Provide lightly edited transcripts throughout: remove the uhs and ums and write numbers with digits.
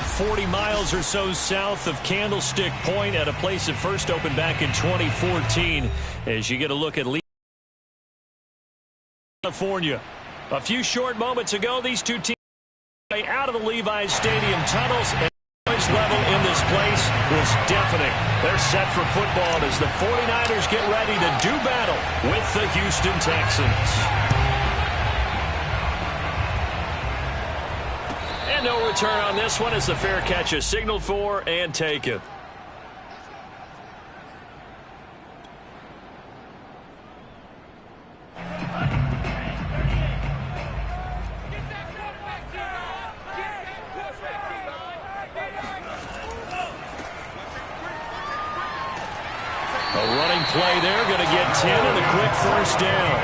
40 miles or so south of Candlestick Point at a place that first opened back in 2014. As you get a look at California. A few short moments ago, these two teams out of the Levi's Stadium tunnels, and the noise level in this place was deafening. They're set for football as the 49ers get ready to do battle with the Houston Texans. And no return on this one as the fair catch is signaled for and taken. A running play there, going to get 10 and a quick first down.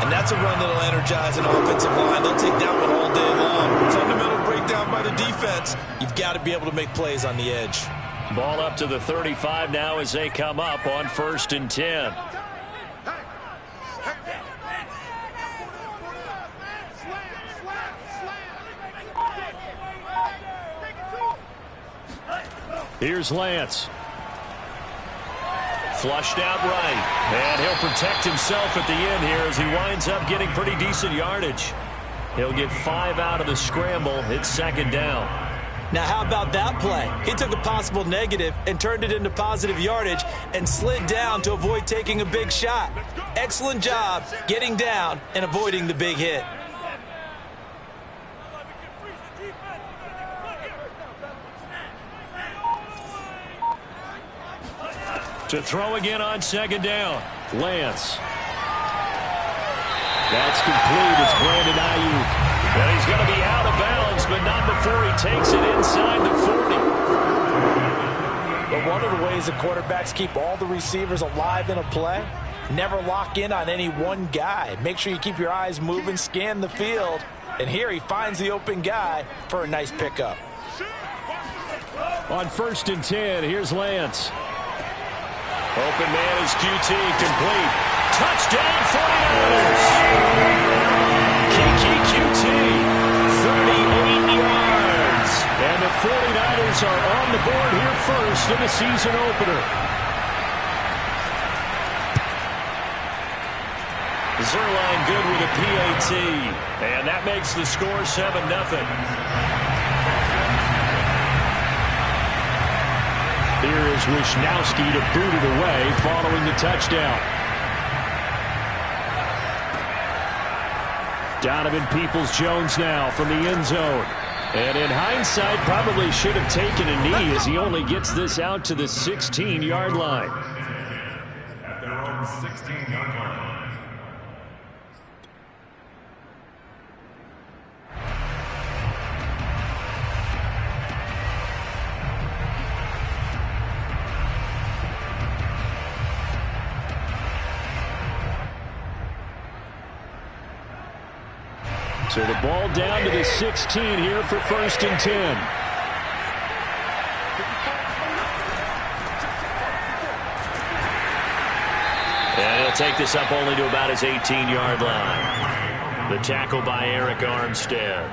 And that's a run that'll energize an offensive line. They'll take that one all day long. Fundamental breakdown by the defense. You've got to be able to make plays on the edge. Ball up to the 35 now as they come up on 1st and 10. Here's Lance. Flushed out right, and he'll protect himself at the end here as he winds up getting pretty decent yardage. He'll get 5 out of the scramble. It's 2nd down. Now, how about that play? He took a possible negative and turned it into positive yardage and slid down to avoid taking a big shot. Excellent job getting down and avoiding the big hit. To throw again on 2nd down. Lance. That's complete. It's Brandon Ayuk. And he's going to be out of bounds, but not before he takes it inside the 40. But one of the ways the quarterbacks keep all the receivers alive in a play, never lock in on any one guy. Make sure you keep your eyes moving, scan the field. And here he finds the open guy for a nice pickup. On 1st and 10, here's Lance. Open man is QT, complete. Touchdown 49ers! QT, 38 yards. And the 49ers are on the board here first in the season opener. Zerline good with a PAT. And that makes the score 7-0. Here is Wisnowski to boot it away following the touchdown. Donovan Peoples-Jones now from the end zone. And in hindsight, probably should have taken a knee as he only gets this out to the 16-yard line. At their own 16-yard line. So the ball down to the 16 here for 1st and 10. And he'll take this up only to about his 18-yard line. The tackle by Eric Armstead.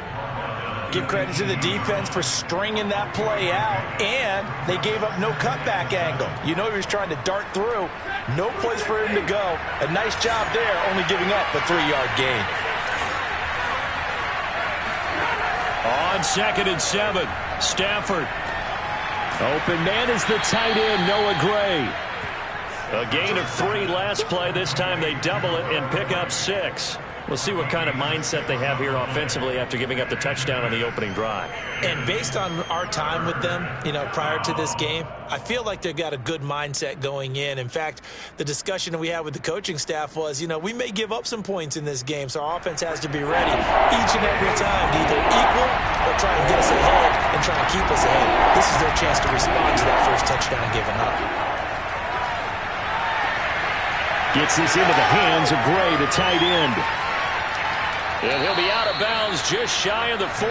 Give credit to the defense for stringing that play out, and they gave up no cutback angle. You know he was trying to dart through. No place for him to go. A nice job there, only giving up a 3-yard gain. On 2nd and 7, Stafford. Open man is the tight end, Noah Gray. A gain of 3 last play. This time they double it and pick up 6. We'll see what kind of mindset they have here offensively after giving up the touchdown on the opening drive. And based on our time with them, prior to this game, I feel like they've got a good mindset going in. In fact, the discussion that we had with the coaching staff was, we may give up some points in this game, so our offense has to be ready each and every time to either equal or try and get us ahead and try and keep us ahead. This is their chance to respond to that first touchdown given up. Gets this into the hands of Gray, the tight end. And he'll be out of bounds just shy of the 40.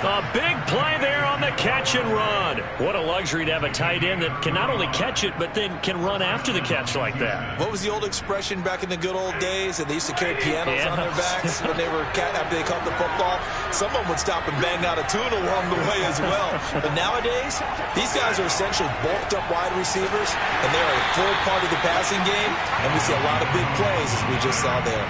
A big play there on the catch and run. What a luxury to have a tight end that can not only catch it, but then can run after the catch like that. What was the old expression back in the good old days? And they used to carry pianos on their backs when they were after they caught the football. Someone would stop and bang out a tune along the way as well. But nowadays, these guys are essentially bulked up wide receivers, and they are a full part of the passing game. And we see a lot of big plays, as we just saw there.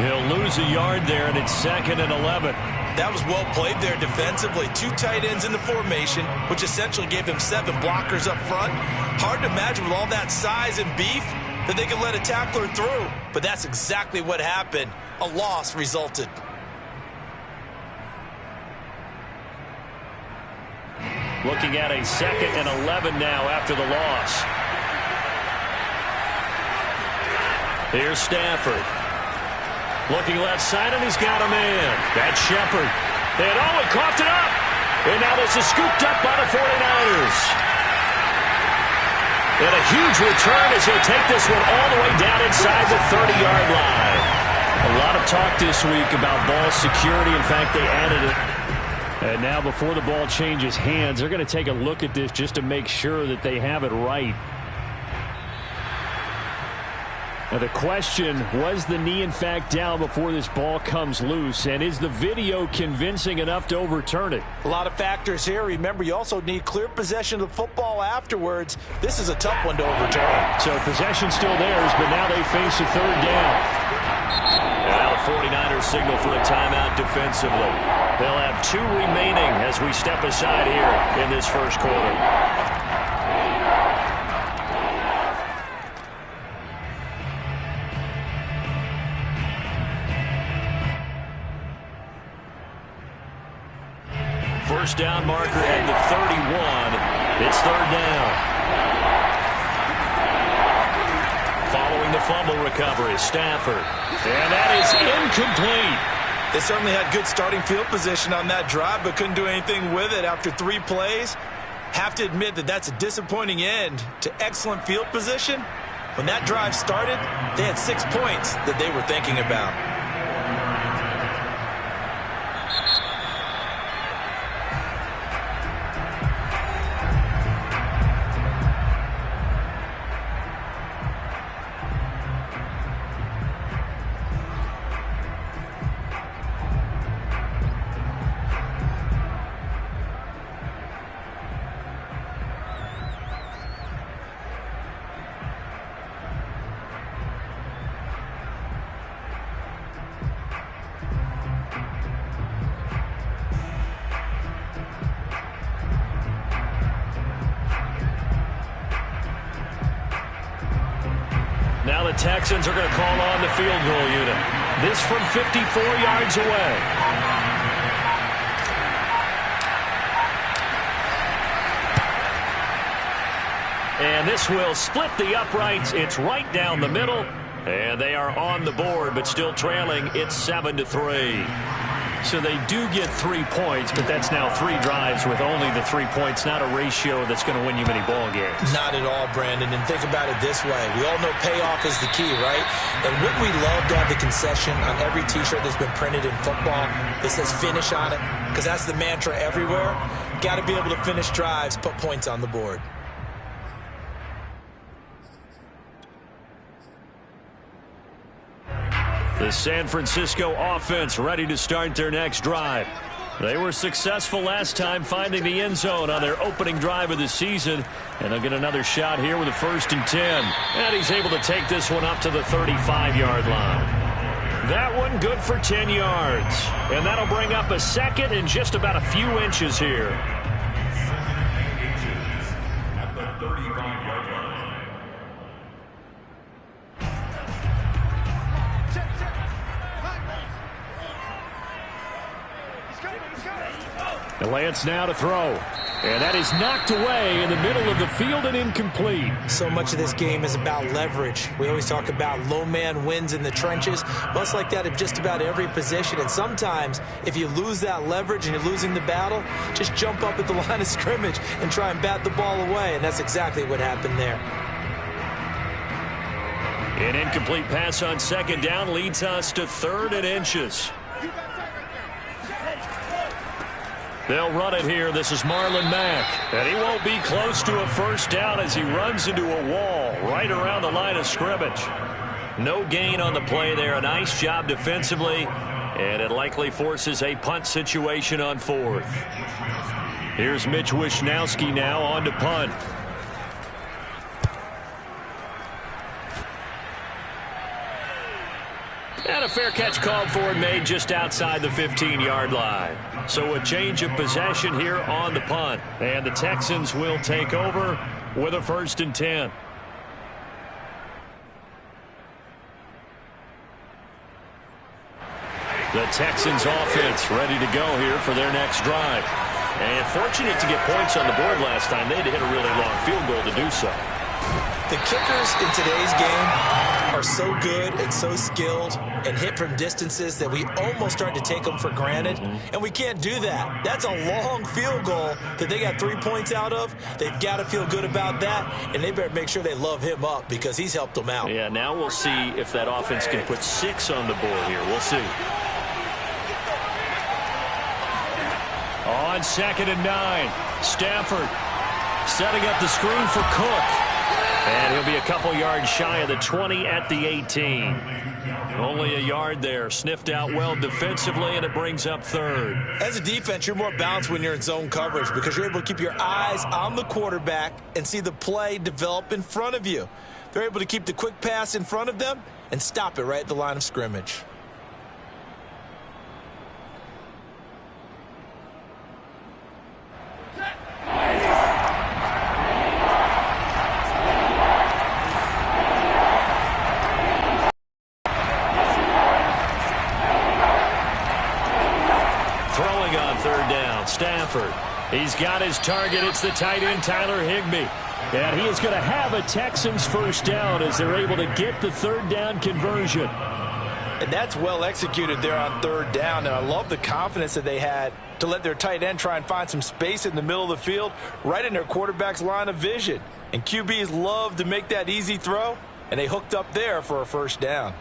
He'll lose a yard there, and it's 2nd and 11. That was well played there defensively. 2 tight ends in the formation, which essentially gave them 7 blockers up front. Hard to imagine with all that size and beef that they could let a tackler through. But that's exactly what happened. A loss resulted. Looking at a 2nd and 11 now after the loss. Here's Stafford. Looking left side, and he's got a man. That's Shepard. And he coughed it up. And now this is scooped up by the 49ers. And a huge return as he'll take this one all the way down inside the 30-yard line. A lot of talk this week about ball security. In fact, they added it. And now before the ball changes hands, they're going to take a look at this just to make sure that they have it right. Now the question, was the knee in fact down before this ball comes loose? And is the video convincing enough to overturn it? A lot of factors here. Remember, you also need clear possession of the football afterwards. This is a tough one to overturn. So possession still theirs, but now they face a 3rd down. And now the 49ers signal for a timeout defensively. They'll have 2 remaining as we step aside here in this first quarter. First down marker at the 31. It's 3rd down. Following the fumble recovery, Stafford. And that is incomplete. They certainly had good starting field position on that drive, but couldn't do anything with it after 3 plays. Have to admit that that's a disappointing end to excellent field position. When that drive started, they had 6 points that they were thinking about. Now the Texans are going to call on the field goal unit. This from 54 yards away. And this will split the uprights. It's right down the middle. And they are on the board, but still trailing. It's 7-3. So they do get 3 points, but that's now 3 drives with only the 3 points, not a ratio that's going to win you many ball games. Not at all, Brandon. And think about it this way. We all know payoff is the key, right? And wouldn't we love to have the concession on every T-shirt that's been printed in football that says finish on it? Because that's the mantra everywhere. Got to be able to finish drives, put points on the board. The San Francisco offense ready to start their next drive. They were successful last time finding the end zone on their opening drive of the season. And they'll get another shot here with a 1st and 10. And he's able to take this one up to the 35-yard line. That one good for 10 yards. And that'll bring up a 2nd and just about a few inches here. 2nd inches at the 35-yard line. Lance now to throw. And that is knocked away in the middle of the field and incomplete. So much of this game is about leverage. We always talk about low man wins in the trenches. Well, it's like that in just about every position. And sometimes, if you lose that leverage and you're losing the battle, just jump up at the line of scrimmage and try and bat the ball away. And that's exactly what happened there. An incomplete pass on 2nd down leads us to 3rd and inches. They'll run it here. This is Marlon Mack. And he won't be close to a first down as he runs into a wall right around the line of scrimmage. No gain on the play there. A nice job defensively. And it likely forces a punt situation on fourth. Here's Mitch Wishnowski now on to punt. And a fair catch called for and made just outside the 15-yard line. So a change of possession here on the punt. And the Texans will take over with a 1st and 10. The Texans offense ready to go here for their next drive. And fortunate to get points on the board last time. They had to hit a really long field goal to do so. The kickers in today's game are so good and so skilled and hit from distances that we almost start to take them for granted. And we can't do that. That's a long field goal that they got 3 points out of. They've got to feel good about that, and they better make sure they love him up because he's helped them out. Yeah, now we'll see if that offense can put 6 on the board here. We'll see. On 2nd and 9, Stafford setting up the screen for Cook. And he'll be a couple yards shy of the 20 at the 18. Only a yard there. Sniffed out well defensively, and it brings up 3rd. As a defense, you're more balanced when you're in zone coverage because you're able to keep your eyes on the quarterback and see the play develop in front of you. They're able to keep the quick pass in front of them and stop it right at the line of scrimmage. Stafford. He's got his target. It's the tight end, Tyler Higbee. And he is going to have a Texans 1st down as they're able to get the 3rd down conversion. And that's well executed there on 3rd down. And I love the confidence that they had to let their tight end try and find some space in the middle of the field, right in their quarterback's line of vision. And QBs love to make that easy throw, and they hooked up there for a 1st down.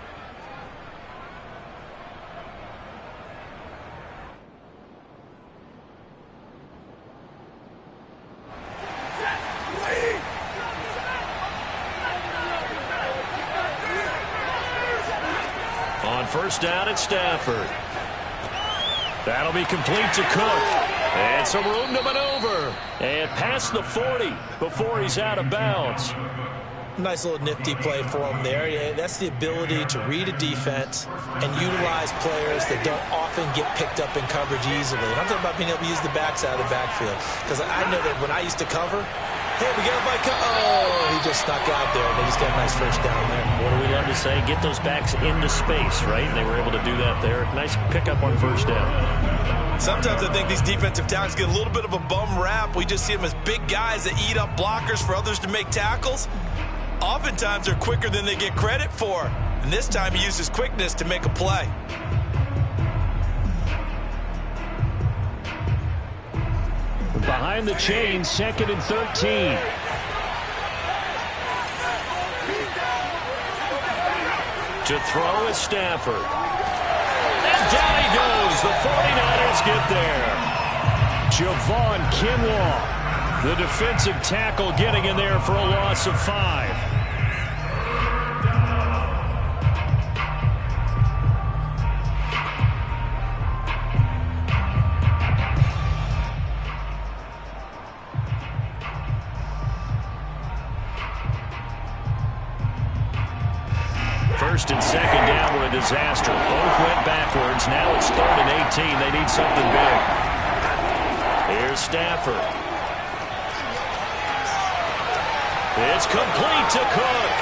On 1st down at Stafford. That'll be complete to Cook. And some room to maneuver. And past the 40 before he's out of bounds. Nice little nifty play for him there. Yeah, that's the ability to read a defense and utilize players that don't often get picked up in coverage easily. And I'm talking about being able to use the backside of the backfield. Because I know that when I used to cover, hey, we got my he just snuck out there, and they just got a nice 1st down there. What do we love to say? Get those backs into space, right? And they were able to do that there. Nice pickup on 1st down. Sometimes I think these defensive tackles get a little bit of a bum rap. We just see them as big guys that eat up blockers for others to make tackles. Oftentimes they're quicker than they get credit for. And this time he used his quickness to make a play. Behind the chain, 2nd and 13. To throw is Stafford. And down he goes. The 49ers get there. Javon Kinlaw, the defensive tackle, getting in there for a loss of 5. First and 2nd down were a disaster. Both went backwards. Now it's 3rd and 18. They need something big. Here's Stafford. It's complete to Cook.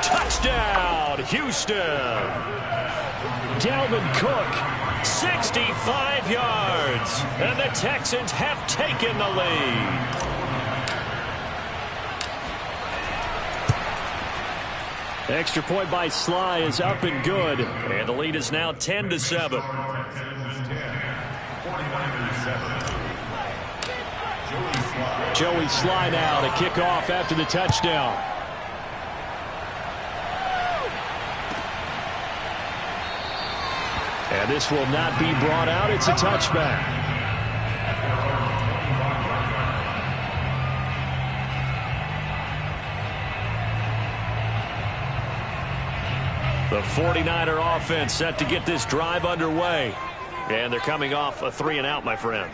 Touchdown, Houston. Dalvin Cook, 65 yards. And the Texans have taken the lead. Extra point by Sly is up and good. And the lead is now 10-7. Joey Sly now to kick off after the touchdown. And this will not be brought out. It's a touchback. The 49er offense set to get this drive underway. And they're coming off a 3-and-out, my friend.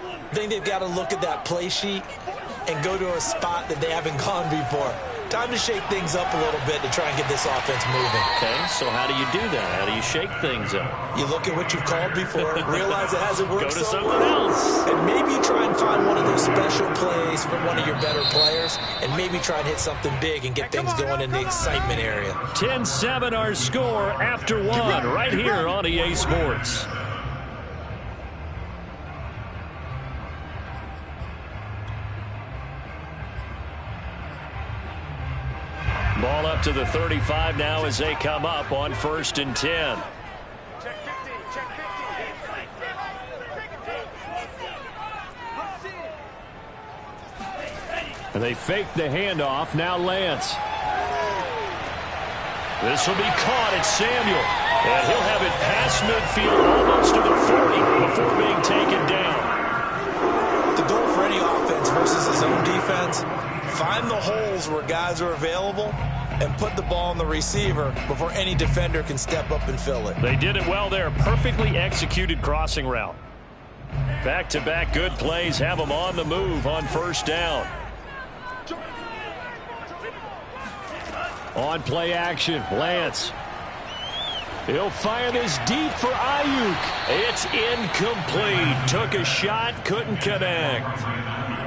I think they've got to look at that play sheet and go to a spot that they haven't gone before. Time to shake things up a little bit to try and get this offense moving. Okay, so how do you do that? How do you shake things up? You look at what you've called before, realize it hasn't worked Go to so something well, else. and maybe try and find one of those special plays from one of your better players, and maybe try and hit something big and get things going in the excitement area. 10-7 our score after one right here on EA Sports. Ball up to the 35 now as they come up on 1st and 10. And they fake the handoff. Now Lance. This will be caught. It's Samuel. And he'll have it past midfield almost to the 40 before being taken down. The goal for any offense versus his own defense, find the holes where guys are available and put the ball on the receiver before any defender can step up and fill it. They did it well there. Perfectly executed crossing route. Back-to-back good plays have them on the move on 1st down. On play action, Lance. He'll fire this deep for Ayuk. It's incomplete. Took a shot, couldn't connect.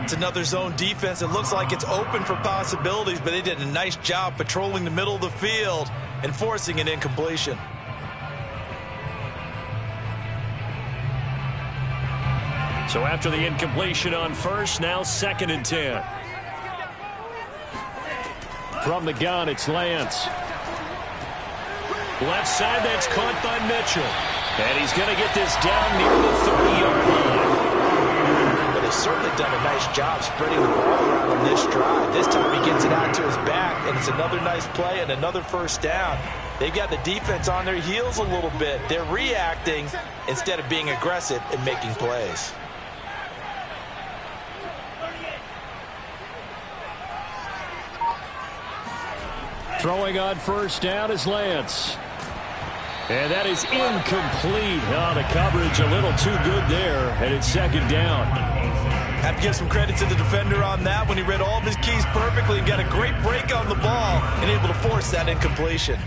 It's another zone defense. It looks like it's open for possibilities, but they did a nice job patrolling the middle of the field and forcing an incompletion. So after the incompletion on 1st, now 2nd and 10. From the gun, it's Lance. Left side, that's caught by Mitchell. And he's going to get this down near the 30-yard line. But they've certainly done a nice job spreading the ball around on this drive. This time he gets it out to his back, and it's another nice play and another 1st down. They've got the defense on their heels a little bit. They're reacting instead of being aggressive and making plays. Throwing on 1st down is Lance. And that is incomplete. Oh, the coverage a little too good there, and it's 2nd down. Have to give some credit to the defender on that when he read all of his keys perfectly and got a great break on the ball and able to force that incompletion.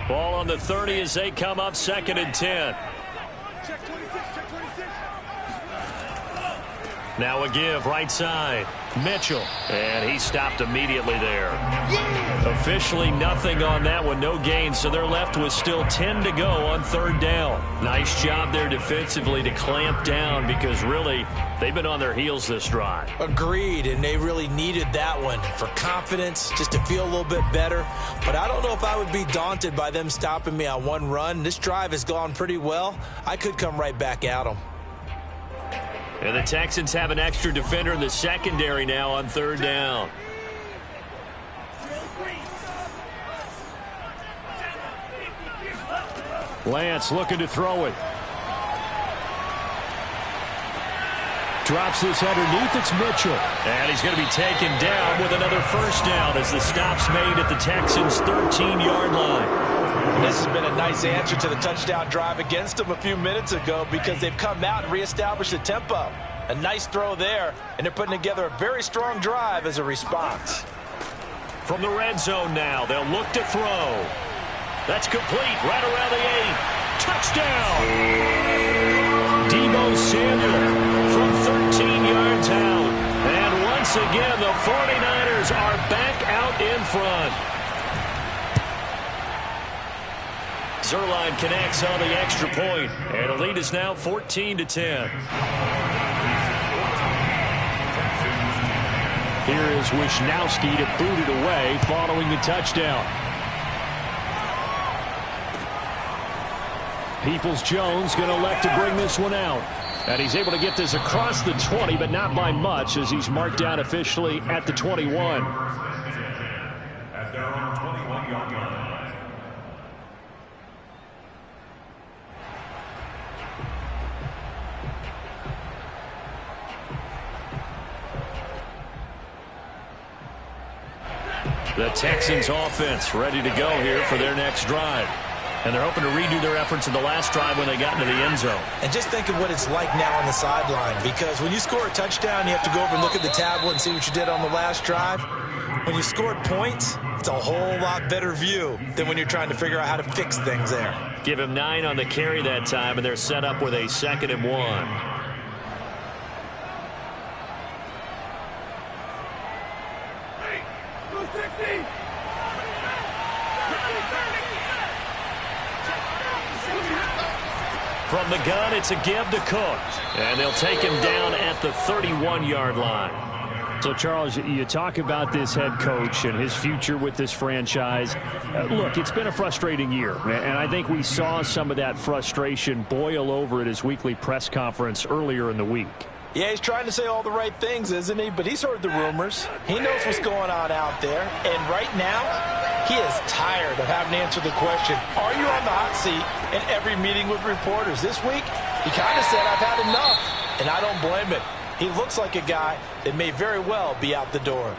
Ball on the 30 as they come up 2nd and 10. Now a give right side. Mitchell. And he stopped immediately there. Officially nothing on that one. No gain. So they're left with still 10 to go on 3rd down. Nice job there defensively to clamp down because really they've been on their heels this drive. Agreed, and they really needed that one for confidence, just to feel a little bit better. But I don't know if I would be daunted by them stopping me on one run. This drive has gone pretty well. I could come right back at them. And the Texans have an extra defender in the secondary now on 3rd down. Lance looking to throw it. Drops this underneath. It's Mitchell. And he's going to be taken down with another 1st down as the stop's made at the Texans' 13-yard line. And this has been a nice answer to the touchdown drive against them a few minutes ago because they've come out and reestablished the tempo. A nice throw there, and they're putting together a very strong drive as a response. From the red zone now, they'll look to throw. That's complete right around the 8. Touchdown! Deebo Samuel from 13 yards out. And once again, the 49ers are back out in front. Zerline connects on the extra point, and the lead is now 14-10. Here is Wisnowski to boot it away following the touchdown. Peoples-Jones going to elect to bring this one out. And he's able to get this across the 20, but not by much as he's marked down officially at the 21. At their own 21-yard line. The Texans offense ready to go here for their next drive. And they're hoping to redo their efforts in the last drive when they got into the end zone. And just think of what it's like now on the sideline, because when you score a touchdown, you have to go over and look at the tablet and see what you did on the last drive. When you scored points, it's a whole lot better view than when you're trying to figure out how to fix things there. Give him 9 on the carry that time, and they're set up with a 2nd and 1. From the gun, it's a give to Cook. And they'll take him down at the 31-yard line. So, Charles, you talk about this head coach and his future with this franchise. Look, it's been a frustrating year, and I think we saw some of that frustration boil over at his weekly press conference earlier in the week. Yeah, he's trying to say all the right things, isn't he? But he's heard the rumors. He knows what's going on out there. And right now, he is tired of having to answer the question, are you on the hot seat in every meeting with reporters? This week, he kind of said, I've had enough. And I don't blame it. He looks like a guy that may very well be out the door.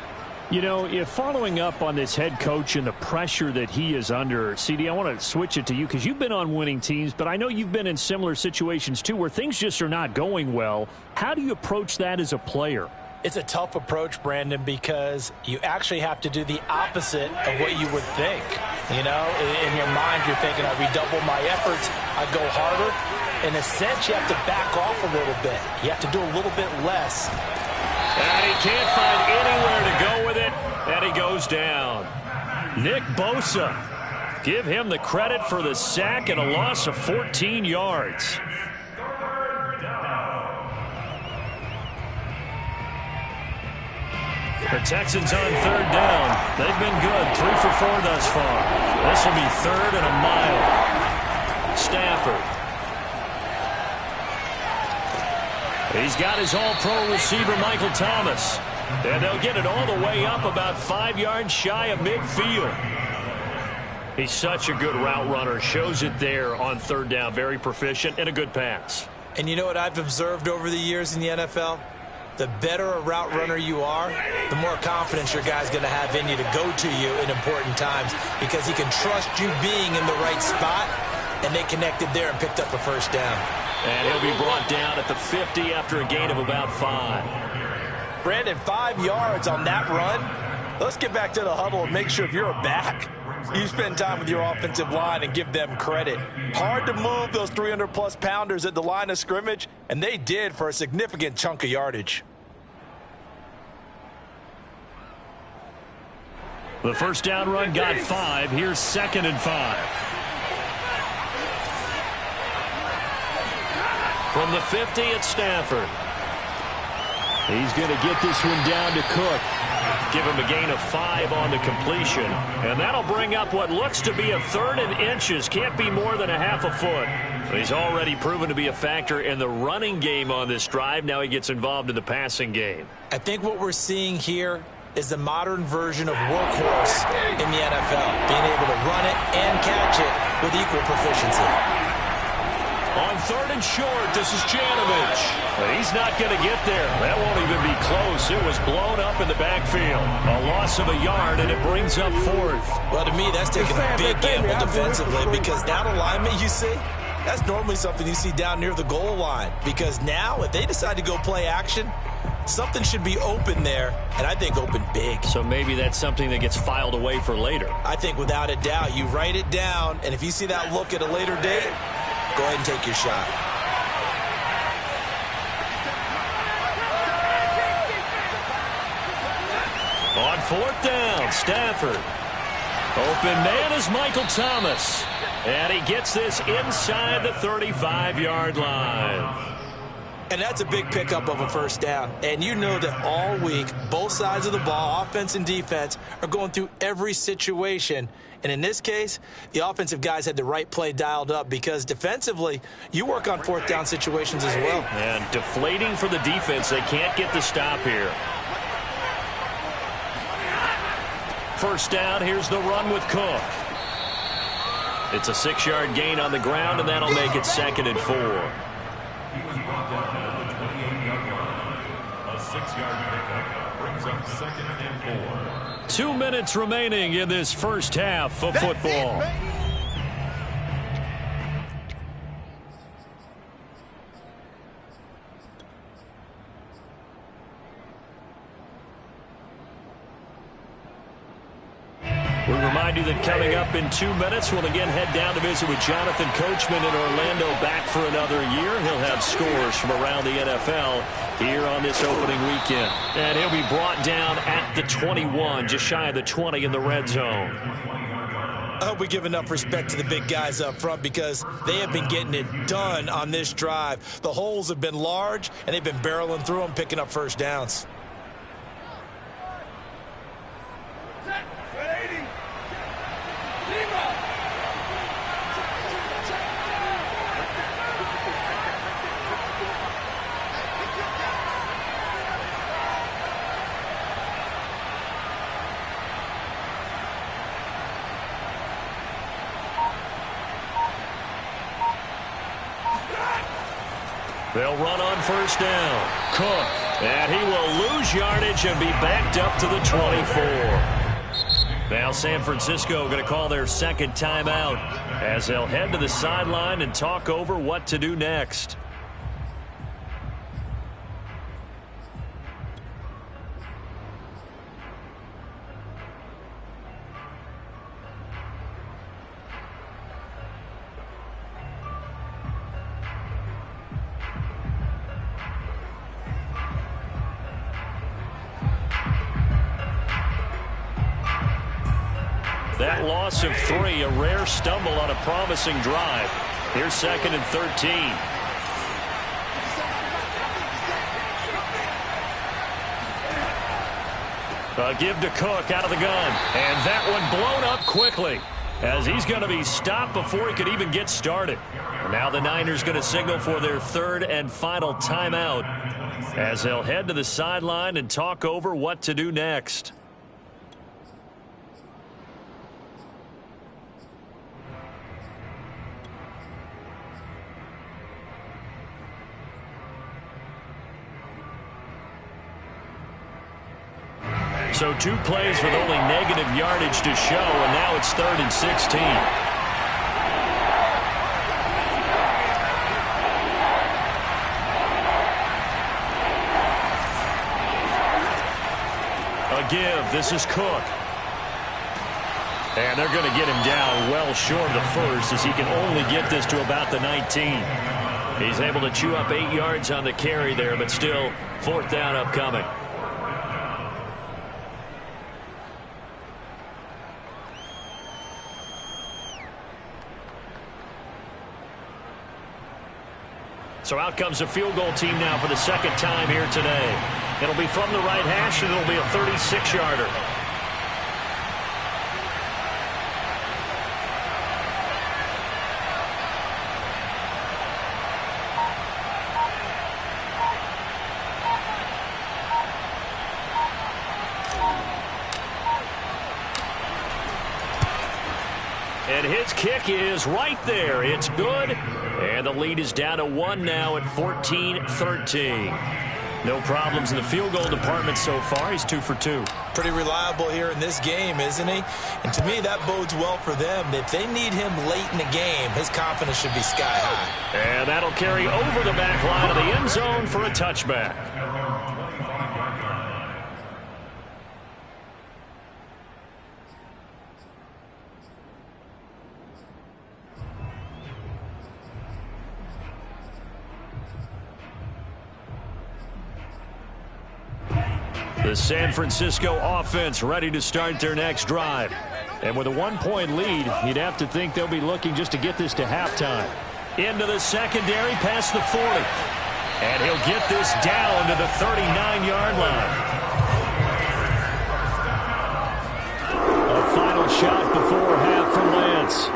You know, if following up on this head coach and the pressure that he is under, CD, I want to switch it to you because you've been on winning teams, but I know you've been in similar situations too where things just are not going well. How do you approach that as a player? It's a tough approach, Brandon, because you actually have to do the opposite of what you would think. You know, in your mind, you're thinking, I redouble my efforts, I go harder. In a sense, you have to back off a little bit. You have to do a little bit less. And he can't find anywhere to go with it, and he goes down. Nick Bosa, give him the credit for the sack and a loss of 14 yards. The Texans on 3rd down. They've been good, 3 for 4 thus far. This will be 3rd and a mile. Stafford. He's got his all-pro receiver, Michael Thomas. And they'll get it all the way up about 5 yards shy of midfield. He's such a good route runner. Shows it there on 3rd down. Very proficient and a good pass. And you know what I've observed over the years in the NFL? The better a route runner you are, the more confidence your guy's going to have in you to go to you in important times because he can trust you being in the right spot, and they connected there and picked up a 1st down. And he'll be brought down at the 50 after a gain of about 5. Brandon, 5 yards on that run. Let's get back to the huddle and make sure if you're a back, you spend time with your offensive line and give them credit. Hard to move those 300-plus pounders at the line of scrimmage, and they did for a significant chunk of yardage. The 1st down run got 5. Here's 2nd and 5. From the 50 at Stafford. He's going to get this one down to Cook. Give him a gain of 5 on the completion. And that'll bring up what looks to be a 3rd and inches. Can't be more than a half a foot. He's already proven to be a factor in the running game on this drive. Now he gets involved in the passing game. I think what we're seeing here is the modern version of workhorse in the NFL. Being able to run it and catch it with equal proficiency. On 3rd and short, this is Janovich. But he's not going to get there. That won't even be close. It was blown up in the backfield. A loss of a yard, and it brings up 4th. Well, to me, that's taking a big gamble defensively because that alignment you see, that's normally something you see down near the goal line. Because now, if they decide to go play action, something should be open there, and I think open big. So maybe that's something that gets filed away for later. I think without a doubt, you write it down, and if you see that look at a later date, go ahead and take your shot. On 4th down, Stafford. Open man is Michael Thomas. And he gets this inside the 35-yard line. And that's a big pickup of a 1st down. And you know that all week, both sides of the ball, offense and defense, are going through every situation. And in this case, the offensive guys had the right play dialed up because defensively, you work on 4th down situations as well. And deflating for the defense. They can't get the stop here. 1st down, here's the run with Cook. It's a 6-yard gain on the ground, and that'll make it 2nd and 4. He was brought down at the 28-yard line. A 6-yard pickup brings up 2nd and 4. 2 minutes remaining in this first half of football. We remind you that coming up in 2 minutes, we'll again head down to visit with Jonathan Coachman in Orlando, back for another year. He'll have scores from around the NFL here on this opening weekend. And he'll be brought down at the 21, just shy of the 20 in the red zone. I hope we give enough respect to the big guys up front because they have been getting it done on this drive. The holes have been large, and they've been barreling through them, picking up first downs. They'll run on first down. Cook. And he will lose yardage and be backed up to the 24. Now San Francisco going to call their second timeout as they'll head to the sideline and talk over what to do next. That loss of 3, a rare stumble on a promising drive. Here's 2nd and 13. A give to Cook out of the gun. And that one blown up quickly as he's going to be stopped before he could even get started. And now the Niners going to signal for their 3rd and final timeout as they'll head to the sideline and talk over what to do next. So 2 plays with only negative yardage to show, and now it's 3rd and 16. A give. This is Cook. And they're going to get him down well short of the first as he can only get this to about the 19. He's able to chew up 8 yards on the carry there, but still 4th down upcoming. So out comes the field goal team now for the 2nd time here today. It'll be from the right hash, and it'll be a 36-yarder. And his kick is right there. It's good. And the lead is down to 1 now at 14-13. No problems in the field goal department so far. He's 2 for 2. Pretty reliable here in this game, isn't he? And to me, that bodes well for them. If they need him late in the game, his confidence should be sky high. And that'll carry over the back line of the end zone for a touchback. The San Francisco offense ready to start their next drive. And with a 1-point lead, you'd have to think they'll be looking just to get this to halftime. Into the secondary, past the 40. And he'll get this down to the 39-yard line. A final shot before half from Lance.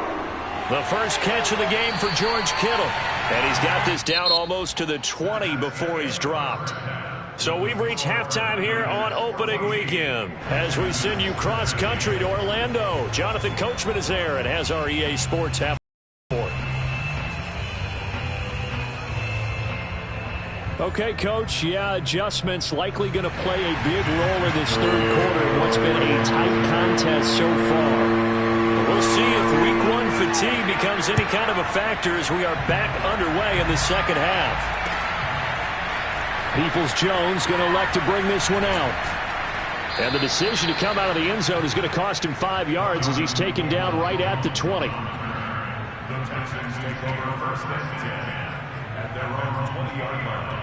The first catch of the game for George Kittle. And he's got this down almost to the 20 before he's dropped. So we've reached halftime here on opening weekend as we send you cross-country to Orlando. Jonathan Coachman is there and has our EA Sports half report. Okay, Coach, yeah, adjustments likely going to play a big role in this third quarter in what's been a tight contest so far. We'll see if week one fatigue becomes any kind of a factor as we are back underway in the second half. Peoples-Jones going to elect to bring this one out. And the decision to come out of the end zone is going to cost him 5 yards as he's taken down right at the 20. The Texans take over first and 10 at their own 20-yard line.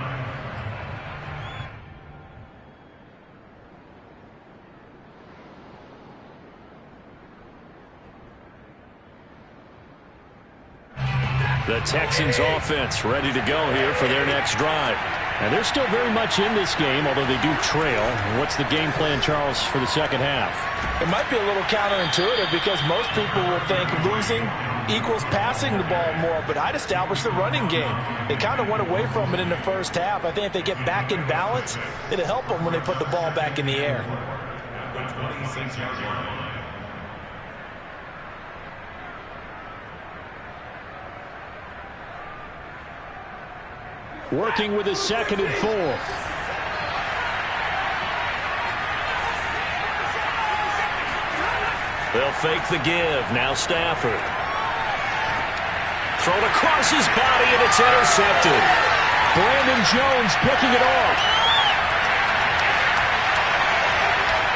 The Texans offense ready to go here for their next drive. And they're still very much in this game, although they do trail. What's the game plan, Charles, for the second half? It might be a little counterintuitive because most people will think losing equals passing the ball more, but I'd establish the running game. They kind of went away from it in the first half. I think if they get back in balance, it'll help them when they put the ball back in the air. At the 26-yard line. Working with a 2nd and 4. They'll fake the give. Now Stafford. Thrown across his body, and it's intercepted. Brandon Jones picking it off.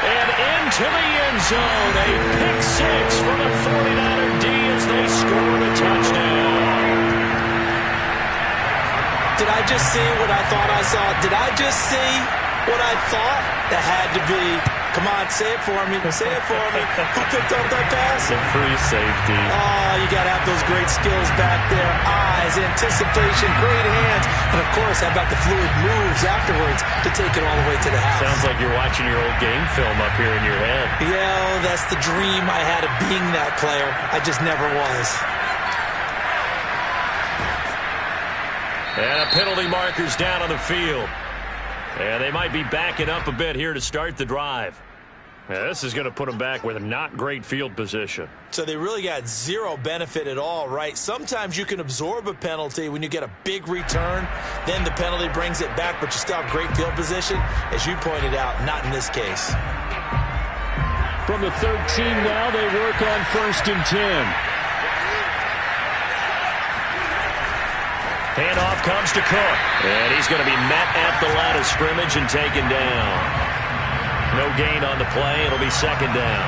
And into the end zone. A pick six for the 49er D as they score the touchdown. Did I just see what I thought I saw? Did I just see what I thought? That had to be. Come on, say it for me. Say it for me. Who picked up that pass? The free safety. Oh, you got to have those great skills back there. Eyes, anticipation, great hands. And, of course, how about the fluid moves afterwards to take it all the way to the house? Sounds like you're watching your old game film up here in your head. Yeah, that's the dream I had of being that player. I just never was. And a penalty marker's down on the field. And they might be backing up a bit here to start the drive. Yeah, this is going to put them back with a not great field position. So they really got zero benefit at all, right? Sometimes you can absorb a penalty when you get a big return. Then the penalty brings it back, but you still have great field position. As you pointed out, not in this case. From the 13 now, they work on 1st and 10. Handoff comes to Cook. And he's going to be met at the line of scrimmage and taken down. No gain on the play. It'll be 2nd down.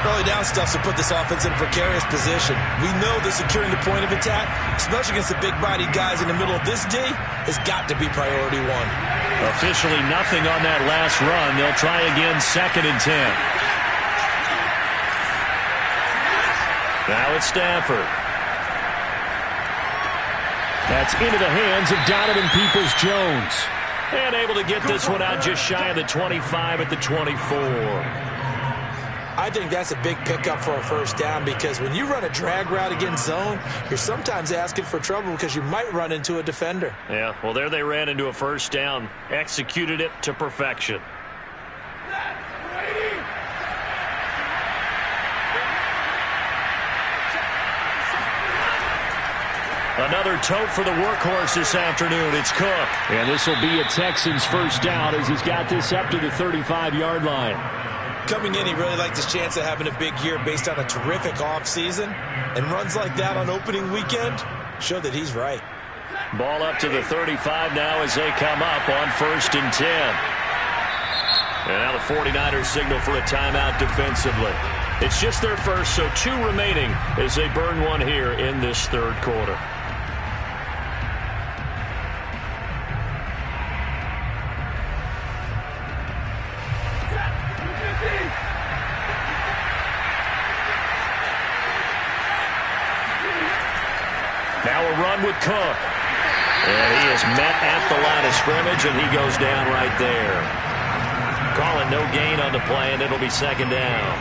Early down stuff to put this offense in a precarious position. We know that securing the point of attack, especially against the big-bodied guys in the middle of this D, has got to be priority one. Officially nothing on that last run. They'll try again 2nd and 10. Now it's Stafford. That's into the hands of Donovan Peoples-Jones. And able to get this one out just shy of the 25 at the 24. I think that's a big pickup for a first down because when you run a drag route against zone, you're sometimes asking for trouble because you might run into a defender. Yeah, well, there they ran into a first down. Executed it to perfection. Another tote for the workhorse this afternoon. It's Cook. And this will be a Texans first down as he's got this up to the 35-yard line. Coming in, he really liked his chance of having a big year based on a terrific offseason. And runs like that on opening weekend show that he's right. Ball up to the 35 now as they come up on 1st and 10. And now the 49ers signal for a timeout defensively. It's just their first, so 2 remaining as they burn one here in this third quarter. Now a run with Cook. And he is met at the line of scrimmage, and he goes down right there. Calling no gain on the play, and it'll be 2nd down.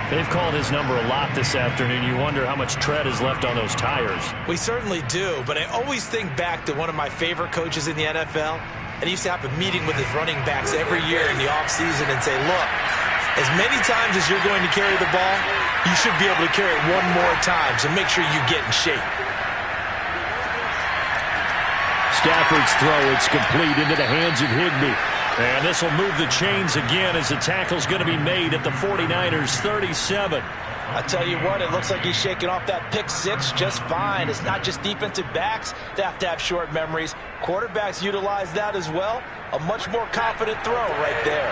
They've called his number a lot this afternoon. You wonder how much tread is left on those tires. We certainly do, but I always think back to one of my favorite coaches in the NFL, and he used to have a meeting with his running backs every year in the offseason and say, look, as many times as you're going to carry the ball, you should be able to carry it one more time, so make sure you get in shape. Stafford's throw. It's complete into the hands of Higbee. And this will move the chains again as the tackle's going to be made at the 49ers 37. I tell you what, it looks like he's shaking off that pick six just fine. It's not just defensive backs that have to have short memories. Quarterbacks utilize that as well. A much more confident throw right there.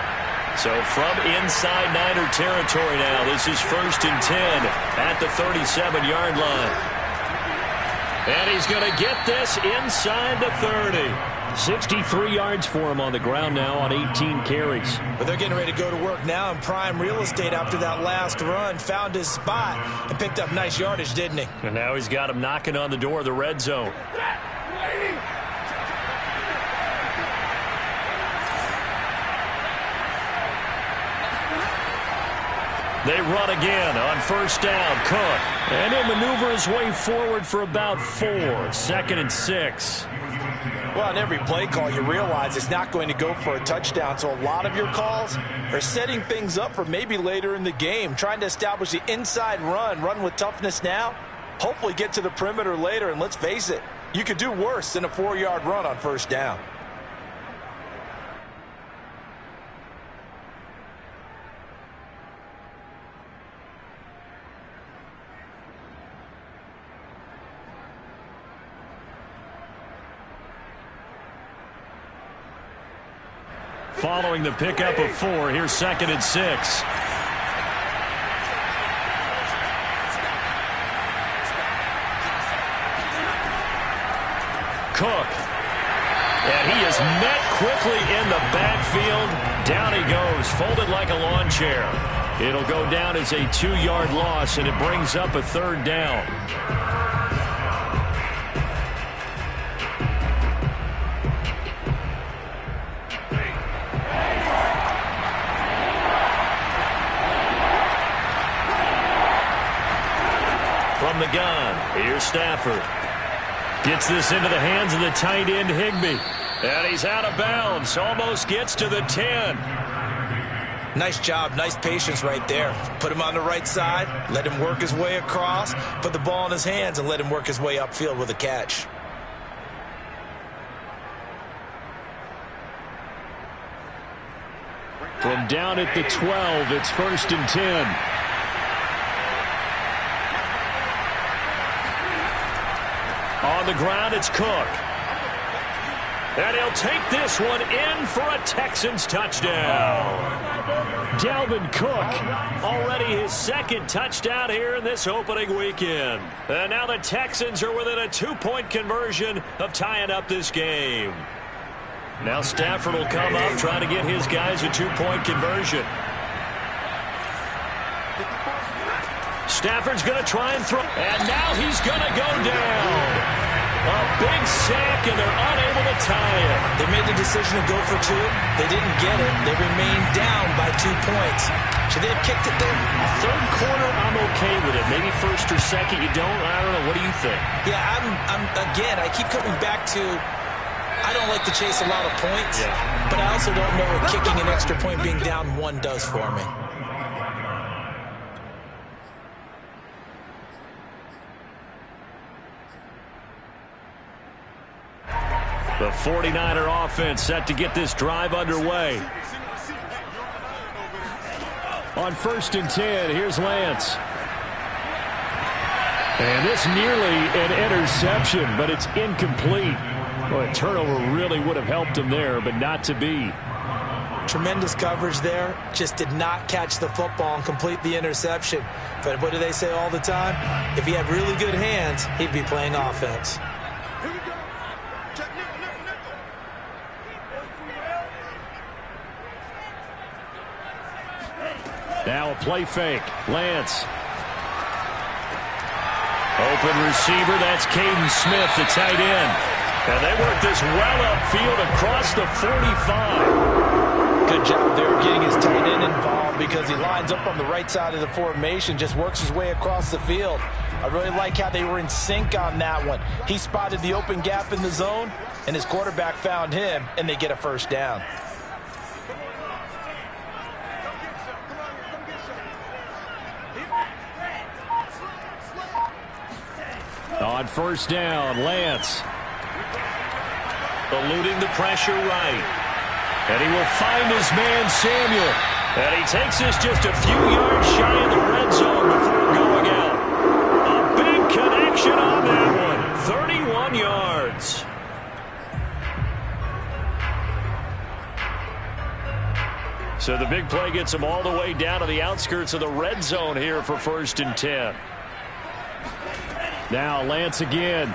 So from inside Niner territory now, this is 1st and 10 at the 37-yard line. And he's going to get this inside the 30. 63 yards for him on the ground now on 18 carries. But they're getting ready to go to work now in prime real estate after that last run. Found his spot and picked up nice yardage, didn't he? And now he's got him knocking on the door of the red zone. They run again on 1st down. Cook. And he'll maneuver his way forward for about 4. 2nd and 6. Well, on every play call, you realize it's not going to go for a touchdown. So a lot of your calls are setting things up for maybe later in the game, trying to establish the inside run with toughness now, hopefully get to the perimeter later. And let's face it, you could do worse than a 4-yard run on 1st down. Following the pickup of 4, here's 2nd and 6. Cook. And he is met quickly in the backfield. Down he goes, folded like a lawn chair. It'll go down as a 2-yard loss, and it brings up a 3rd down. From the gun, here's Stafford. Gets this into the hands of the tight end, Higbee. And he's out of bounds. Almost gets to the 10. Nice job, nice patience right there. Put him on the right side, let him work his way across, put the ball in his hands, and let him work his way upfield with a catch. From down at the 12, it's 1st and 10. On the ground, it's Cook. And he'll take this one in for a Texans touchdown. Dalvin Cook, already his 2nd touchdown here in this opening weekend. And now the Texans are within a 2-point conversion of tying up this game. Now Stafford will come up trying to get his guys a 2-point conversion. Stafford's going to try and throw. And now he's going to go down. A big sack, and they're unable to tie it. They made the decision to go for 2. They didn't get it. They remained down by 2 points. Should they have kicked it there? 3rd quarter, I'm okay with it. Maybe 1st or 2nd, you don't. I don't know. What do you think? Yeah, again, I keep coming back to I don't like to chase a lot of points, but I also don't know what kicking an extra point being down 1 does for me. The 49er offense set to get this drive underway. On 1st and 10, here's Lance. And this nearly an interception, but it's incomplete. Well, a turnover really would have helped him there, but not to be. Tremendous coverage there. Just did not catch the football and complete the interception. But what do they say all the time? If he had really good hands, he'd be playing offense. Now a play fake. Lance. Open receiver. That's Caden Smith, the tight end. And they work this well upfield across the 45. Good job there getting his tight end involved because he lines up on the right side of the formation, just works his way across the field. I really like how they were in sync on that one. He spotted the open gap in the zone, and his quarterback found him, and they get a 1st down. On 1st down, Lance. eluding the pressure right. And he will find his man, Samuel. And he takes this just a few yards shy of the red zone before going out. A big connection on that one. 31 yards. So the big play gets him all the way down to the outskirts of the red zone here for 1st and 10. Now Lance again.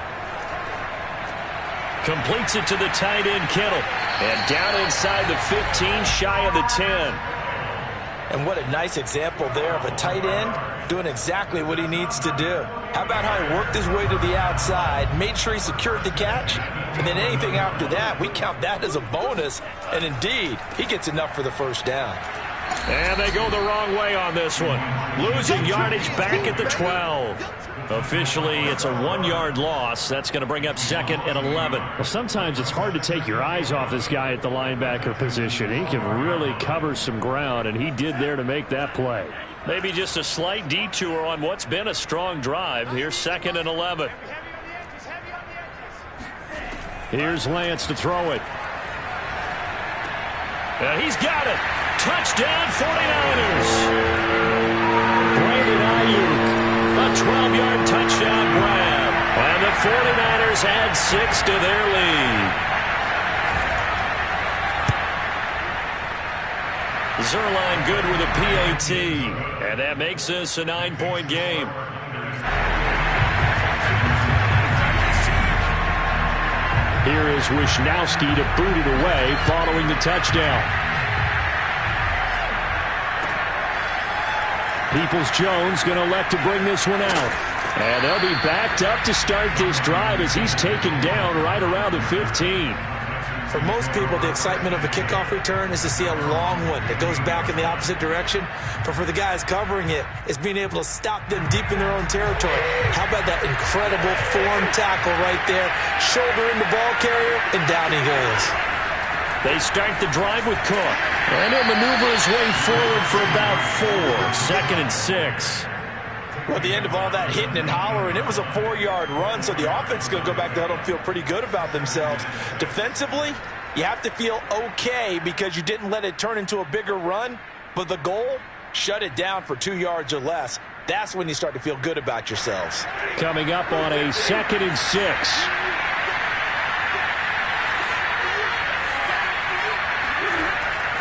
Completes it to the tight end, Kittle. And down inside the 15, shy of the 10. And what a nice example there of a tight end doing exactly what he needs to do. How about how he worked his way to the outside, made sure he secured the catch, and then anything after that, we count that as a bonus. And indeed, he gets enough for the first down. And they go the wrong way on this one. Losing yardage back at the 12. Officially, it's a 1-yard loss. That's going to bring up 2nd and 11. Well, sometimes it's hard to take your eyes off this guy at the linebacker position. He can really cover some ground, and he did there to make that play. Maybe just a slight detour on what's been a strong drive. Here's 2nd and 11. Here's Lance to throw it. And he's got it. Touchdown 49ers. Brandon Ayuk. A 12-yard touchdown grab. And the 49ers add 6 to their lead. Zerline good with a PAT. And that makes this a 9-point game. Here is Wisnowski to boot it away following the touchdown. Peoples-Jones going to elect to bring this one out. And they'll be backed up to start this drive as he's taken down right around the 15. For most people, the excitement of a kickoff return is to see a long one that goes back in the opposite direction. But for the guys covering it, it's being able to stop them deep in their own territory. How about that incredible form tackle right there? Shoulder in the ball carrier, and down he goes. They start the drive with Cook. And he'll maneuver his way forward for about 4. 2nd and 6. Well, at the end of all that hitting and hollering, it was a 4-yard run, so the offense is going to go back to huddle and feel pretty good about themselves. Defensively, you have to feel okay because you didn't let it turn into a bigger run, but the goal, shut it down for 2 yards or less. That's when you start to feel good about yourselves. Coming up on a 2nd and 6.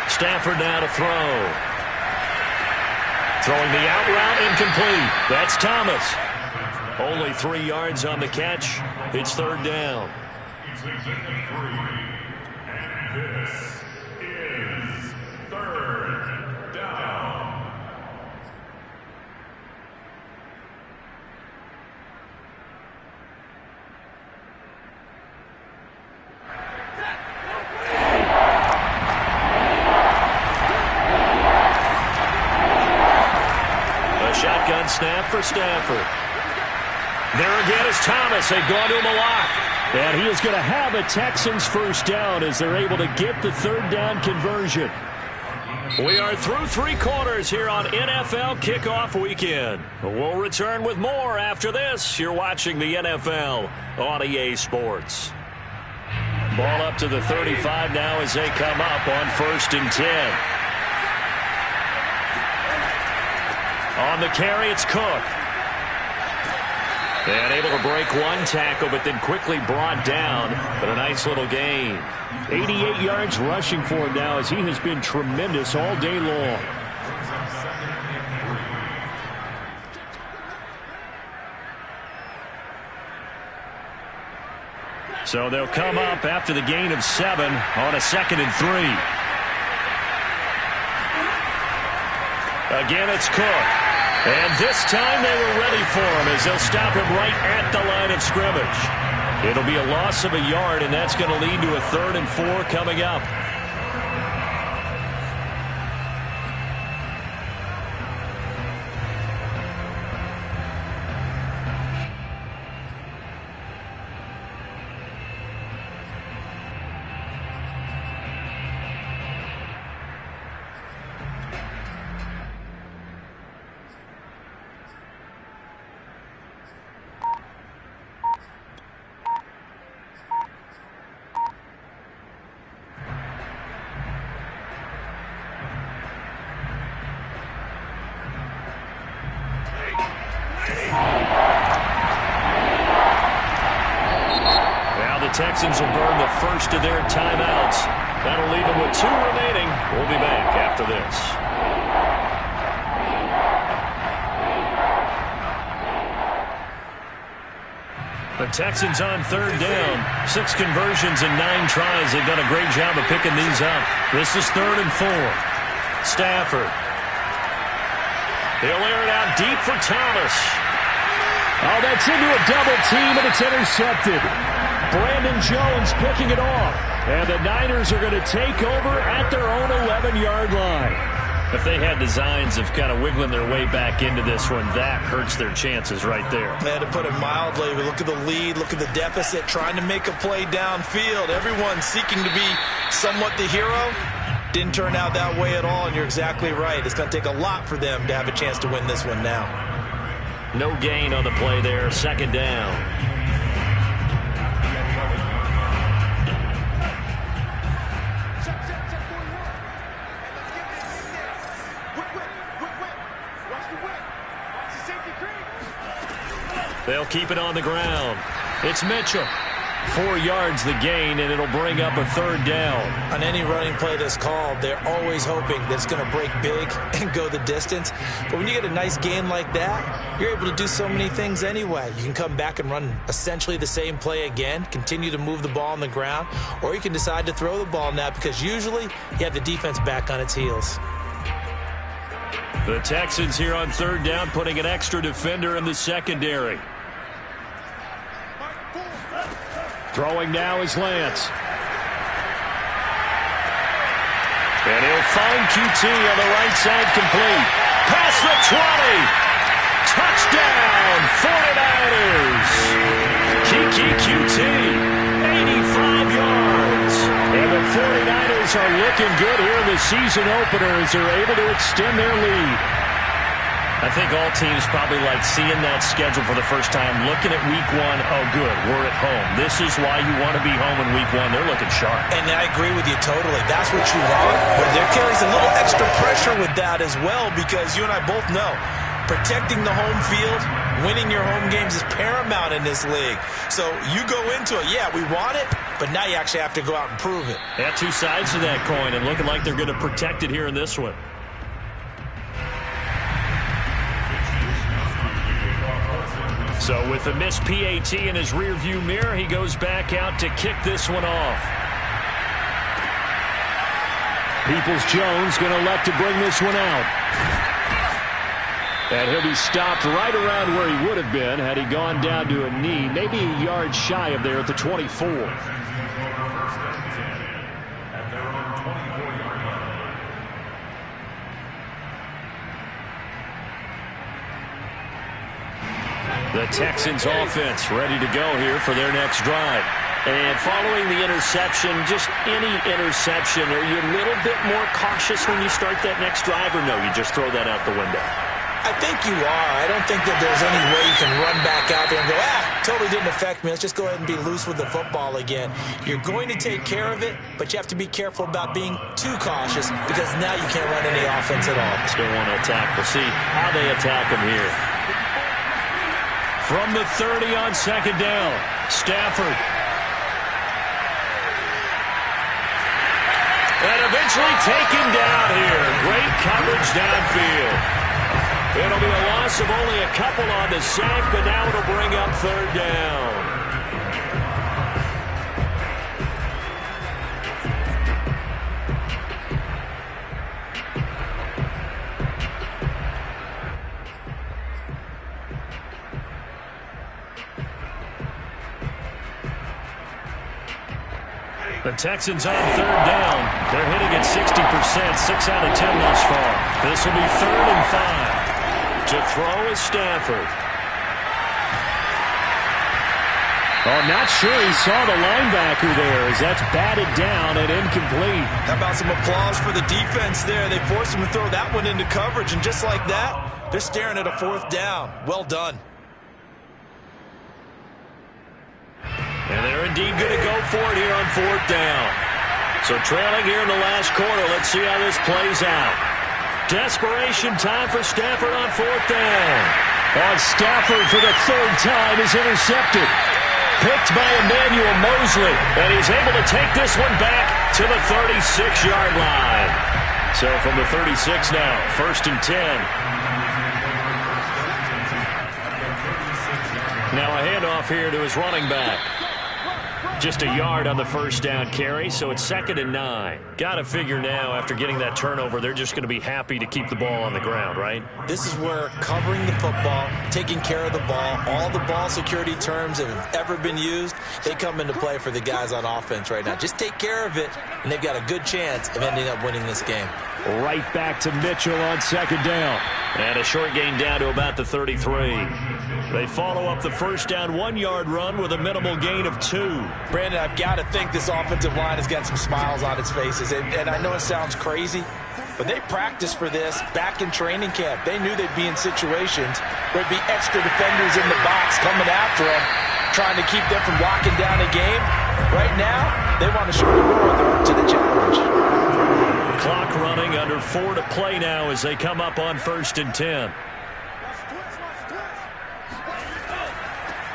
Stafford now to throw. Throwing the out route, incomplete. That's Thomas. Only 3 yards on the catch. It's 3rd down. He's taken 3. And this is 3rd down. Shotgun snap for Stafford. There again is Thomas. They've gone to him a lot. And he is going to have a Texans first down as they're able to get the 3rd down conversion. We are through 3 quarters here on NFL Kickoff Weekend. We'll return with more after this. You're watching the NFL on EA Sports. Ball up to the 35 now as they come up on 1st and 10. On the carry, it's Cook. And able to break 1 tackle, but then quickly brought down. But a nice little gain. 88 yards rushing for him now as he has been tremendous all day long. So they'll come up after the gain of 7 on a 2nd and 3. Again, it's Cook. And this time they were ready for him as they'll stop him right at the line of scrimmage. It'll be a loss of a yard, and that's going to lead to a 3rd and 4 coming up. Texans will burn the first of their timeouts. That'll leave them with 2 remaining. We'll be back after this. The Texans on 3rd down. 6 conversions and 9 tries. They've done a great job of picking these up. This is 3rd and 4. Stafford. He'll air it out deep for Thomas. Oh, that's into a double team, and it's intercepted. Brandon Jones picking it off. And the Niners are going to take over at their own 11-yard line. If they had designs of kind of wiggling their way back into this one, that hurts their chances right there. To put it mildly, we look at the lead, look at the deficit, trying to make a play downfield. Everyone seeking to be somewhat the hero. Didn't turn out that way at all, and you're exactly right. It's going to take a lot for them to have a chance to win this one now. No gain on the play there. 2nd down. They'll keep it on the ground. It's Mitchell. 4 yards the gain, and it'll bring up a 3rd down. On any running play that's called, they're always hoping that it's going to break big and go the distance. But when you get a nice gain like that, you're able to do so many things anyway. You can come back and run essentially the same play again, continue to move the ball on the ground, or you can decide to throw the ball now because usually you have the defense back on its heels. The Texans here on 3rd down, putting an extra defender in the secondary. Throwing now is Lance. And he'll find QT on the right side, complete. Past the 20. Touchdown, 49ers. Kiki QT, 85 yards. And the 49ers are looking good here in the season opener as they're able to extend their lead. I think all teams probably like seeing that schedule for the first time, looking at week 1. Oh, good, we're at home. This is why you want to be home in week 1. They're looking sharp. And I agree with you totally. That's what you want. But there carries a little extra pressure with that as well because you and I both know protecting the home field, winning your home games is paramount in this league. So you go into it, yeah, we want it, but now you actually have to go out and prove it. Yeah, 2 sides to that coin and looking like they're going to protect it here in this one. So with a missed PAT in his rearview mirror, he goes back out to kick this one off. Peoples-Jones going to elect to bring this one out. And he'll be stopped right around where he would have been had he gone down to a knee, maybe a yard shy of there at the 24. The Texans offense ready to go here for their next drive. And following the interception, just any interception, are you a little bit more cautious when you start that next drive, or no, you just throw that out the window? I think you are. I don't think that there's any way you can run back out there and go, totally didn't affect me. Let's just go ahead and be loose with the football again. You're going to take care of it, but you have to be careful about being too cautious because now you can't run any offense at all. Still want to attack. We'll see how they attack them here. From the 30 on 2nd down, Stafford. And eventually taken down here. Great coverage downfield. It'll be a loss of only a couple on the sack, but now it'll bring up 3rd down. The Texans on 3rd down. They're hitting at 60%, 6 out of 10 thus far. This will be 3rd and 5. To throw is Stafford. Oh, not sure he saw the linebacker there as that's batted down and incomplete. How about some applause for the defense there? They forced him to throw that one into coverage, and just like that, they're staring at a 4th down. Well done. And they're indeed going to go for it here on 4th down. So trailing here in the last quarter. Let's see how this plays out. Desperation time for Stafford on 4th down. On Stafford for the 3rd time is intercepted. Picked by Emmanuel Mosley, and he's able to take this one back to the 36-yard line. So from the 36 now, 1st and 10. Now a handoff here to his running back. Just a yard on the first down carry, so it's 2nd and 9. Got to figure now, after getting that turnover, they're just going to be happy to keep the ball on the ground, right? This is where covering the football, taking care of the ball, all the ball security terms that have ever been used, they come into play for the guys on offense right now. Just take care of it, and they've got a good chance of ending up winning this game. Right back to Mitchell on 2nd down. And a short gain down to about the 33. They follow up the first down 1-yard run with a minimal gain of 2. Brandon, I've got to think this offensive line has got some smiles on its faces. And I know it sounds crazy, but they practiced for this back in training camp. They knew they'd be in situations where there'd be extra defenders in the box coming after them, trying to keep them from locking down a game. Right now, they want to show the world they're up to the challenge. Clock running, under 4 to play now as they come up on 1st and 10.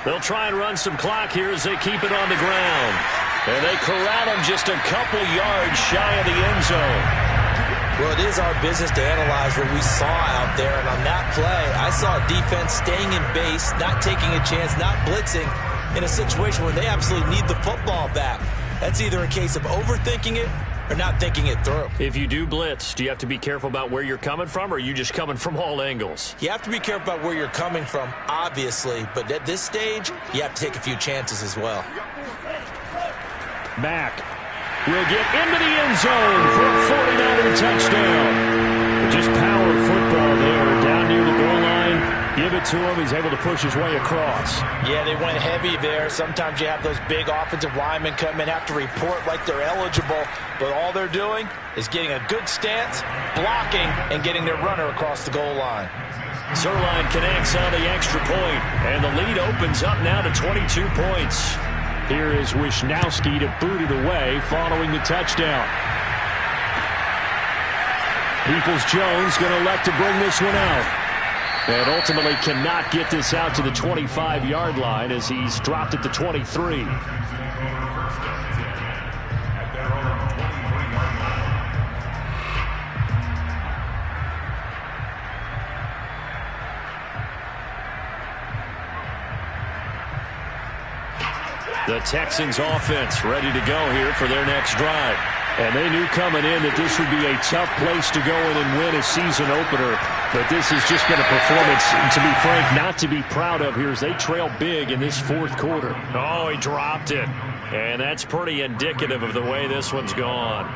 They'll try and run some clock here as they keep it on the ground. And they corral him just a couple yards shy of the end zone. Well, it is our business to analyze what we saw out there. And on that play, I saw a defense staying in base, not taking a chance, not blitzing in a situation where they absolutely need the football back. That's either a case of overthinking it or not thinking it through. If you do blitz, do you have to be careful about where you're coming from, or are you just coming from all angles? You have to be careful about where you're coming from, obviously, but at this stage, you have to take a few chances as well. Mack will get into the end zone for a 49er touchdown. Just power football there, down near the goal line. Give it to him. He's able to push his way across. Yeah, they went heavy there. Sometimes you have those big offensive linemen come in, have to report like they're eligible, but all they're doing is getting a good stance, blocking, and getting their runner across the goal line. Zerline connects on the extra point, and the lead opens up now to 22 points. Here is Wisnowski to boot it away following the touchdown. Peoples-Jones going to elect to bring this one out. And ultimately cannot get this out to the 25-yard line as he's dropped at the 23. The Texans offense ready to go here for their next drive. And they knew coming in that this would be a tough place to go in and win a season opener. But this has just been a performance, to be frank, not to be proud of here as they trail big in this 4th quarter. Oh, he dropped it. And that's pretty indicative of the way this one's gone.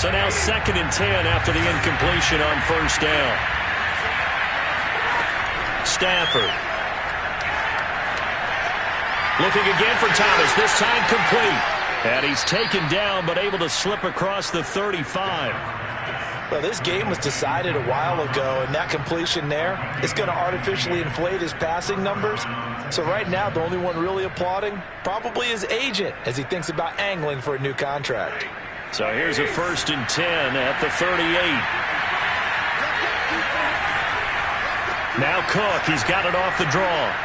So now 2nd and 10 after the incompletion on 1st down. Stafford. Looking again for Thomas, this time complete. And he's taken down but able to slip across the 35. Well, this game was decided a while ago, and that completion there is going to artificially inflate his passing numbers. So right now, the only one really applauding probably his agent as he thinks about angling for a new contract. So here's a 1st and 10 at the 38. Now Cook, he's got it off the draw.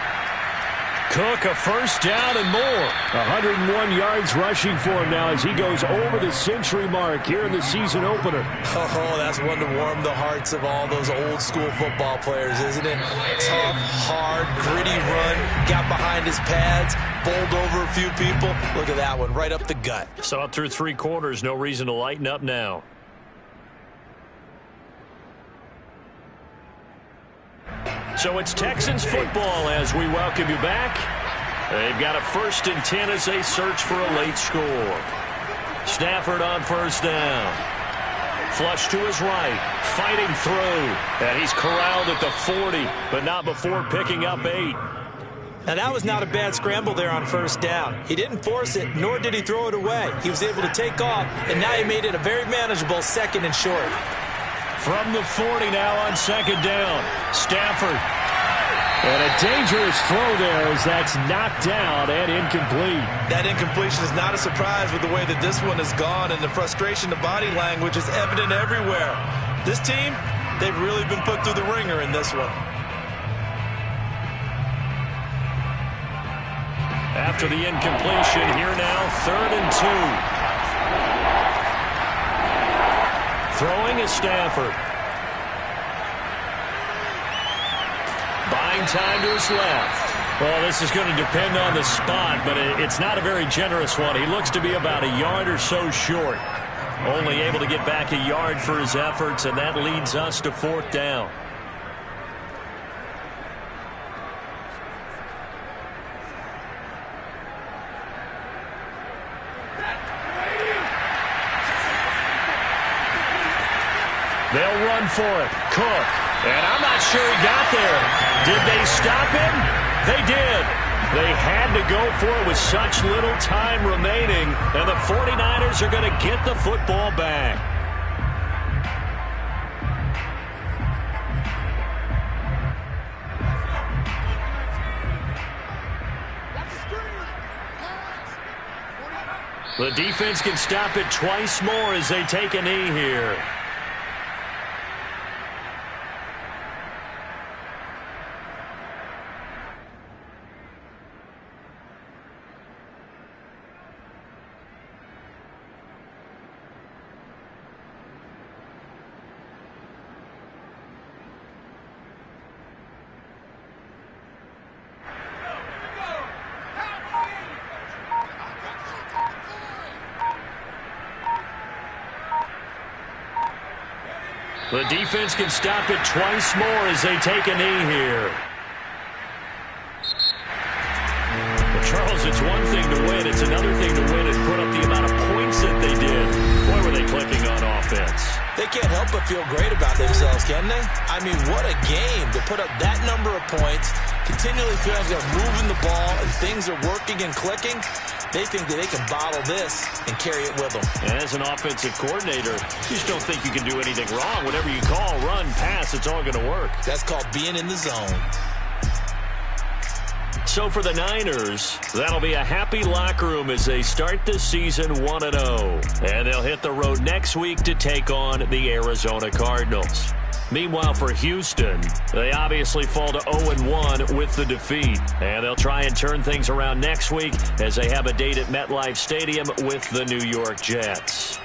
Cook, a 1st down and more. 101 yards rushing for him now as he goes over the century mark here in the season opener. Oh, that's one to warm the hearts of all those old school football players, isn't it? Tough, hard, gritty run, got behind his pads, bowled over a few people. Look at that one, right up the gut. So up through 3 quarters, no reason to lighten up now. So it's Texans football as we welcome you back. They've got a 1st and 10 as they search for a late score. Stafford on 1st down. Flush to his right, fighting through. And he's corralled at the 40, but not before picking up 8. Now, that was not a bad scramble there on 1st down. He didn't force it, nor did he throw it away. He was able to take off, and now he made it a very manageable 2nd and short. From the 40 now on 2nd down. Stafford And a dangerous throw there as that's knocked down and incomplete. That incompletion is not a surprise with the way that this one has gone, and the frustration, the body language is evident everywhere. This team, they've really been put through the ringer in this one. After the incompletion, here now, 3rd and 2. Throwing is Stafford. Buying time to his left. Well, this is going to depend on the spot, but it's not a very generous one. He looks to be about a yard or so short. Only able to get back a yard for his efforts, and that leads us to 4th down. They'll run for it. Cook. And I'm not sure he got there. Did they stop him? They did. They had to go for it with such little time remaining, and the 49ers are going to get the football back. The defense can stop it twice more as they take a knee here. The defense can stop it twice more as they take a knee here. Well, Charles, it's one thing to win. It's another thing to win and put up the amount of points that they did. Boy, were they clicking on offense. They can't help but feel great about themselves, can they? I mean, what a game to put up that number of points, continually feel like they're moving the ball and things are working and clicking. They think that they can bottle this and carry it with them. And as an offensive coordinator, you just don't think you can do anything wrong. Whatever you call, run, pass, it's all going to work. That's called being in the zone. So for the Niners, that'll be a happy locker room as they start this season 1-0. And they'll hit the road next week to take on the Arizona Cardinals. Meanwhile, for Houston, they obviously fall to 0-1 with the defeat. And they'll try and turn things around next week as they have a date at MetLife Stadium with the New York Jets.